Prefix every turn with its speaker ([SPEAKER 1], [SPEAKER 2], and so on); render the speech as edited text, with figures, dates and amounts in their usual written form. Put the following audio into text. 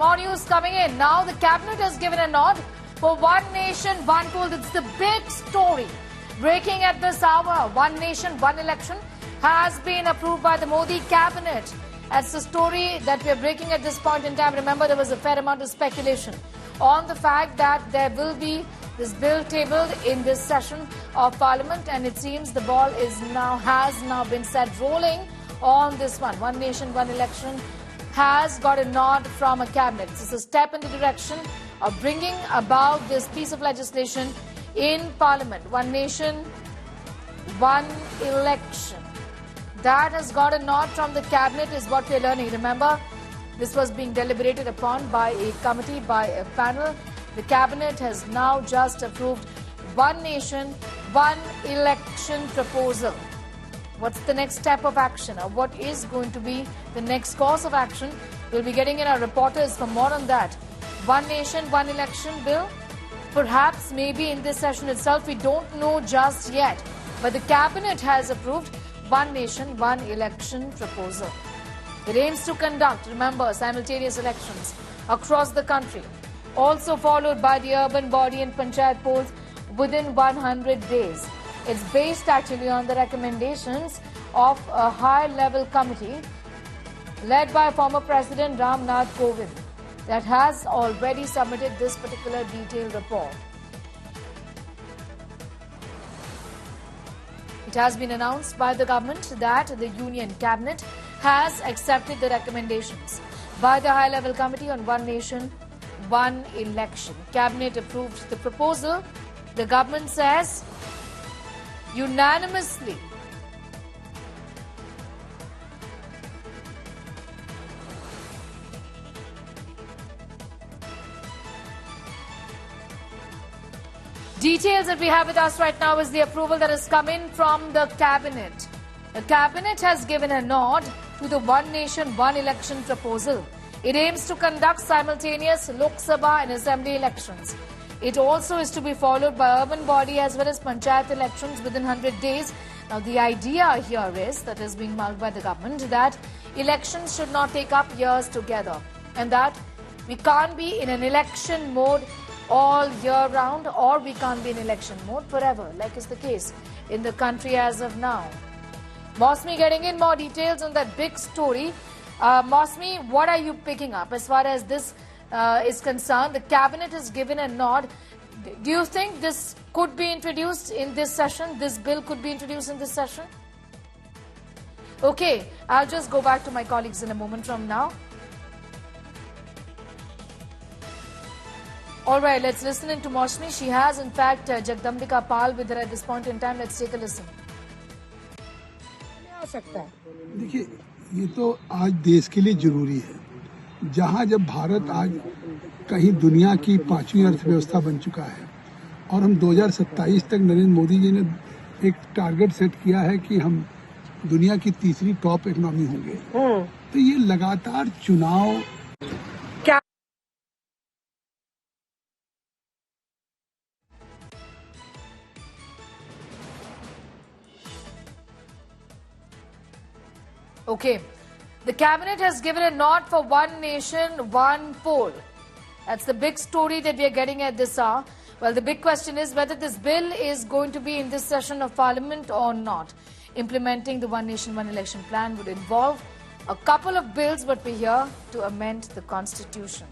[SPEAKER 1] more news coming in. Now the cabinet has given a nod for One Nation, One Poll. It's the big story breaking at this hour. One Nation, One Election has been approved by the Modi cabinet. That's the story that we are breaking at this point in time. Remember, there was a fair amount of speculation on the fact that there will be this bill tabled in this session of Parliament, and it seems the ball has now been set rolling on this one. One Nation, One Election has got a nod from a cabinet. This is a step in the direction of bringing about this piece of legislation in Parliament. One Nation, One Election. That has got a nod from the cabinet is what we're learning. Remember, this was being deliberated upon by a committee, by a panel. The cabinet has now just approved One Nation, One Election proposal. What's the next step of action, or what is going to be the next course of action? We'll be getting in our reporters for more on that. One Nation, One Election bill, perhaps maybe in this session itself, we don't know just yet. But the cabinet has approved One Nation, One Election proposal. It aims to conduct, remember, simultaneous elections across the country, also followed by the urban body and panchayat polls within 100 days. It's based actually on the recommendations of a high-level committee led by former President Ram Nath Kovind that has already submitted this particular detailed report. It has been announced by the government that the Union Cabinet has accepted the recommendations by the high-level committee on One Nation, One Election. Cabinet approved the proposal. The government says unanimously. Details that we have with us right now is the approval that has come in from the cabinet. The cabinet has given a nod to the One Nation, One Election proposal. It aims to conduct simultaneous Lok Sabha and Assembly elections. It also is to be followed by urban body as well as panchayat elections within 100 days. Now, the idea here is, that is being marked by the government, that elections should not take up years together, and that we can't be in an election mode all year round, or we can't be in election mode forever, like is the case in the country as of now. Mosmi getting in more details on that big story. Mosmi, what are you picking up as far as this is concerned? The cabinet has given a nod. Do you think this could be introduced in this session? This bill could be introduced in this session? Okay, I'll just go back to my colleagues in a moment from now. All right, let's listen in to Mosmi. She has, in fact, Jagdambika Pal with her at this point in time. Let's take a listen.
[SPEAKER 2] देखिए, ये तो आज देश के लिए जरूरी है। जहां जब भारत आज कहीं दुनिया की 5वीं अर्थव्यवस्था बन चुका है और हम 2027 तक नरेंद्र मोदी जी ने एक टारगेट सेट किया है कि हम दुनिया की तीसरी टॉप इकोनॉमी होंगे, तो ये लगातार चुनाव क्या
[SPEAKER 1] Okay, the cabinet has given a nod for One Nation, One Poll. That's the big story that we are getting at this hour. Well, the big question is whether this bill is going to be in this session of Parliament or not. Implementing the One Nation, One Election plan would involve a couple of bills, but we're here to amend the Constitution.